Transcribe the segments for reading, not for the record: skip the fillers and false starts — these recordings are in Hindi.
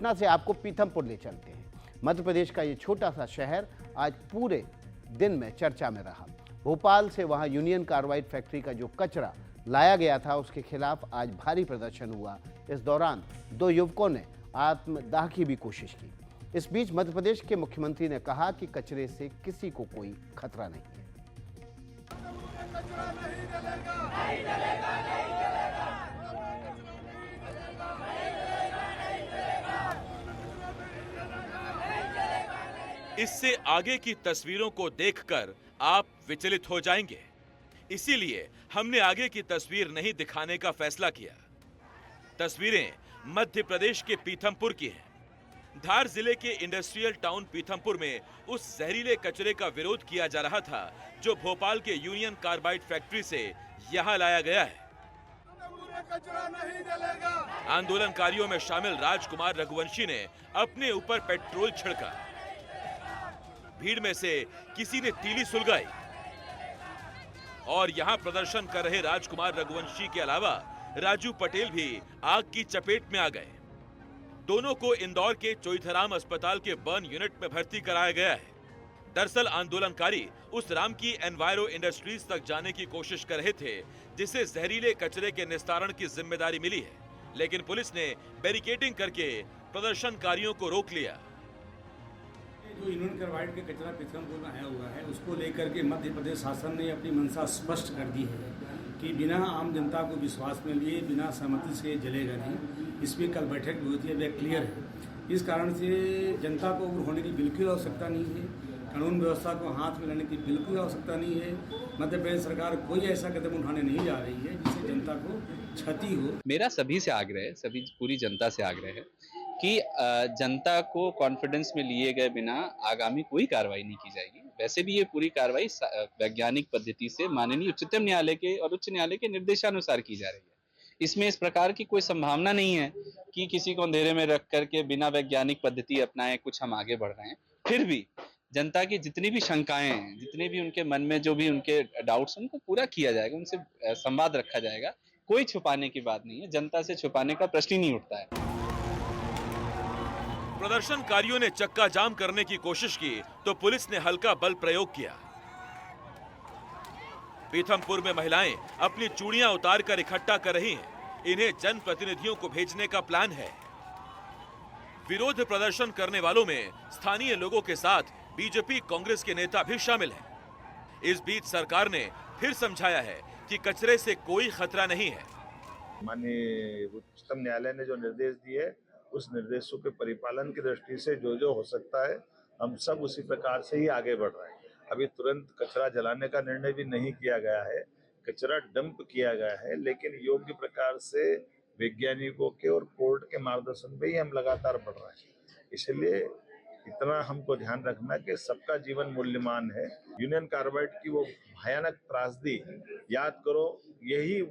पटना से आपको पीथमपुर ले चलते हैं। मध्य प्रदेश का ये छोटा सा शहर आज पूरे दिन में चर्चा में रहा। भोपाल से वहां यूनियन कार्बाइड फैक्ट्री का जो कचरा लाया गया था उसके खिलाफ आज भारी प्रदर्शन हुआ। इस दौरान 2 युवकों ने आत्मदाह की भी कोशिश की। इस बीच मध्य प्रदेश के मुख्यमंत्री ने कहा कि कचरे से किसी को कोई खतरा नहीं है। इससे आगे की तस्वीरों को देखकर आप विचलित हो जाएंगे, इसीलिए हमने आगे की तस्वीर नहीं दिखाने का फैसला किया। तस्वीरें मध्य प्रदेश के पीथमपुर की हैं। धार जिले के इंडस्ट्रियल टाउन पीथमपुर में उस जहरीले कचरे का विरोध किया जा रहा था जो भोपाल के यूनियन कार्बाइड फैक्ट्री से यहां लाया गया है। कचरा नहीं जलेगा। आंदोलनकारियों में शामिल राजकुमार रघुवंशी ने अपने ऊपर पेट्रोल छिड़का। भीड़ में से किसी ने तीली सुलगाई और यहां प्रदर्शन कर रहे राजकुमार रघुवंशी के अलावा राजू पटेल भी आग की चपेट में आ गए। दोनों को इंदौर के चोइथराम अस्पताल के बर्न यूनिट में भर्ती कराया गया है। दरअसल आंदोलनकारी उस राम की एनवायरो इंडस्ट्रीज तक जाने की कोशिश कर रहे थे जिसे जहरीले कचरे के निस्तारण की जिम्मेदारी मिली है, लेकिन पुलिस ने बैरिकेडिंग करके प्रदर्शनकारियों को रोक लिया। जो यूनियन कार्बाइड के कचरा पीथमपुर में आया हुआ है उसको लेकर के मध्य प्रदेश शासन ने अपनी मंशा स्पष्ट कर दी है कि बिना आम जनता को विश्वास में लिए बिना सहमति से जलेगा नहीं। इस पर कल बैठक भी हुई थी, वह क्लियर है। इस कारण से जनता को उग्र होने की बिल्कुल आवश्यकता नहीं है, कानून व्यवस्था को हाथ में लेने की बिल्कुल आवश्यकता नहीं है। मध्य प्रदेश सरकार कोई ऐसा कदम उठाने नहीं जा रही है जिससे जनता को क्षति हो। मेरा सभी से आग्रह है, सभी पूरी जनता से आग्रह है कि जनता को कॉन्फिडेंस में लिए गए बिना आगामी कोई कार्रवाई नहीं की जाएगी। वैसे भी ये पूरी कार्रवाई वैज्ञानिक पद्धति से माननीय उच्चतम न्यायालय के और उच्च न्यायालय के निर्देशानुसार की जा रही है। इसमें इस प्रकार की कोई संभावना नहीं है कि किसी को अंधेरे में रख करके बिना वैज्ञानिक पद्धति अपनाए कुछ हम आगे बढ़ रहे हैं। फिर भी जनता की जितनी भी शंकाएं हैं, जितने भी उनके मन में जो भी उनके डाउट्स, उनको पूरा किया जाएगा, उनसे संवाद रखा जाएगा। कोई छुपाने की बात नहीं है, जनता से छुपाने का प्रश्न ही नहीं उठता है। प्रदर्शनकारियों ने चक्का जाम करने की कोशिश की तो पुलिस ने हल्का बल प्रयोग किया। पीथमपुर में महिलाएं अपनी चूड़ियां उतार कर इकट्ठा कर रही हैं। इन्हें जनप्रतिनिधियों को भेजने का प्लान है। विरोध प्रदर्शन करने वालों में स्थानीय लोगों के साथ बीजेपी कांग्रेस के नेता भी शामिल हैं। इस बीच सरकार ने फिर समझाया है कि कचरे से कोई खतरा नहीं है। माननीय उच्चतम न्यायालय ने जो निर्देश दिए उस निर्देशों के परिपालन की दृष्टि से जो हो सकता है हम सब उसी प्रकार से ही आगे बढ़ रहे हैं। अभी तुरंत कचरा जलाने का निर्णय भी नहीं किया गया है, कचरा डंप किया गया है, लेकिन योग्य प्रकार से वैज्ञानिकों के और कोर्ट के मार्गदर्शन पे ही हम लगातार बढ़ रहे हैं। इसलिए इतना हमको ध्यान रखना कि सबका जीवन मूल्यवान है। यूनियन कार्बाइड की वो भयानक त्रासदी याद करो, यही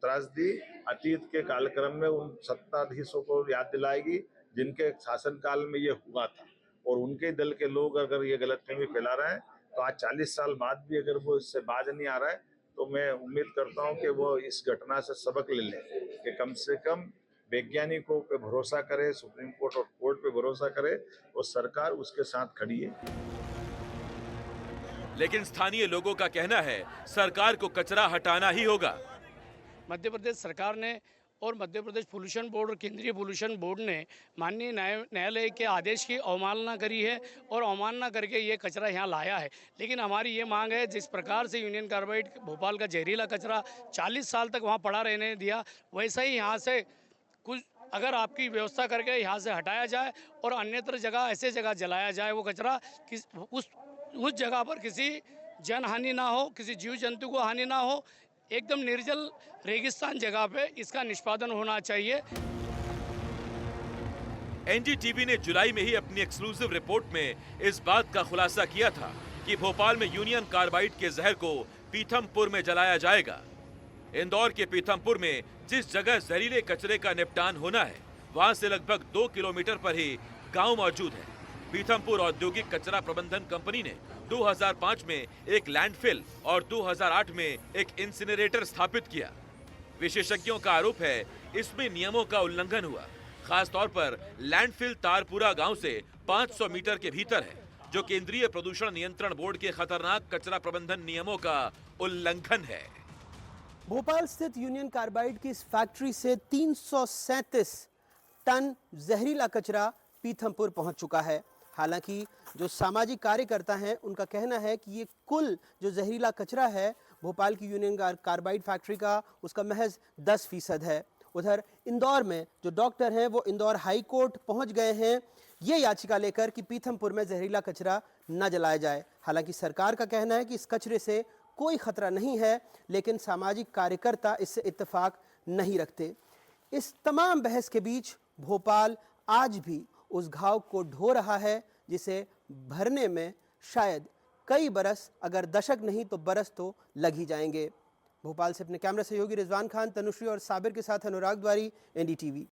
त्रासदी अतीत के कालक्रम में उन सत्ताधीशों को याद दिलाएगी जिनके शासनकाल में ये हुआ था, और उनके दल के लोग अगर ये गलतफहमी फैला रहे हैं तो आज 40 साल बाद भी अगर वो इससे बाज नहीं आ रहा है तो मैं उम्मीद करता हूं कि वो इस घटना से सबक ले लें कि कम से कम वैज्ञानिकों पे भरोसा करे, सुप्रीम कोर्ट और कोर्ट पे भरोसा करे, और सरकार उसके साथ खड़ी है। लेकिन स्थानीय लोगों का कहना है सरकार को कचरा हटाना ही होगा। मध्य प्रदेश सरकार ने और मध्य प्रदेश पोल्यूशन बोर्ड और केंद्रीय पोल्यूशन बोर्ड ने माननीय न्यायालय के आदेश की अवमानना करी है और अवमानना करके ये कचरा यहाँ लाया है। लेकिन हमारी ये मांग है, जिस प्रकार से यूनियन कार्बाइड भोपाल का जहरीला कचरा 40 साल तक वहाँ पड़ा रहने दिया, वैसा ही यहाँ से कुछ अगर आपकी व्यवस्था करके यहाँ से हटाया जाए और अन्यत्र जगह ऐसे जगह जलाया जाए वो कचरा, उस जगह पर किसी जन हानि ना हो, किसी जीव जंतु को हानि ना हो, एकदम निर्जल रेगिस्तान जगह पे इसका निष्पादन होना चाहिए। एनडीटीवी ने जुलाई में ही अपनी एक्सक्लूसिव रिपोर्ट में इस बात का खुलासा किया था कि भोपाल में यूनियन कार्बाइड के जहर को पीथमपुर में जलाया जाएगा। इंदौर के पीथमपुर में जिस जगह जहरीले कचरे का निपटान होना है वहां से लगभग 2 किलोमीटर पर ही गांव मौजूद है। पीथमपुर औद्योगिक कचरा प्रबंधन कंपनी ने 2005 में एक लैंडफिल और 2008 में एक इंसिनरेटर स्थापित किया। विशेषज्ञों का आरोप है इसमें नियमों का उल्लंघन हुआ। खास तौर पर लैंडफिल तारपुरा गांव से 500 मीटर के भीतर है, जो केंद्रीय प्रदूषण नियंत्रण बोर्ड के खतरनाक कचरा प्रबंधन नियमों का उल्लंघन है। भोपाल स्थित यूनियन कार्बाइड की इस फैक्ट्री से 337 टन जहरीला कचरा पीथमपुर पहुंच चुका है। हालांकि जो सामाजिक कार्यकर्ता हैं उनका कहना है कि ये कुल जो जहरीला कचरा है भोपाल की यूनियन कार्बाइड फैक्ट्री का, उसका महज 10% है। उधर इंदौर में जो डॉक्टर हैं वो इंदौर हाई कोर्ट पहुंच गए हैं ये याचिका लेकर कि पीथमपुर में जहरीला कचरा न जलाया जाए। हालांकि सरकार का कहना है कि इस कचरे से कोई खतरा नहीं है, लेकिन सामाजिक कार्यकर्ता इससे इत्तेफाक नहीं रखते। इस तमाम बहस के बीच भोपाल आज भी उस घाव को ढो रहा है जिसे भरने में शायद कई बरस, अगर दशक नहीं तो बरस तो लग ही जाएंगे। भोपाल से अपने कैमरा सहयोगी रिजवान खान, तनुश्री और साबिर के साथ अनुराग द्वारी, NDTV।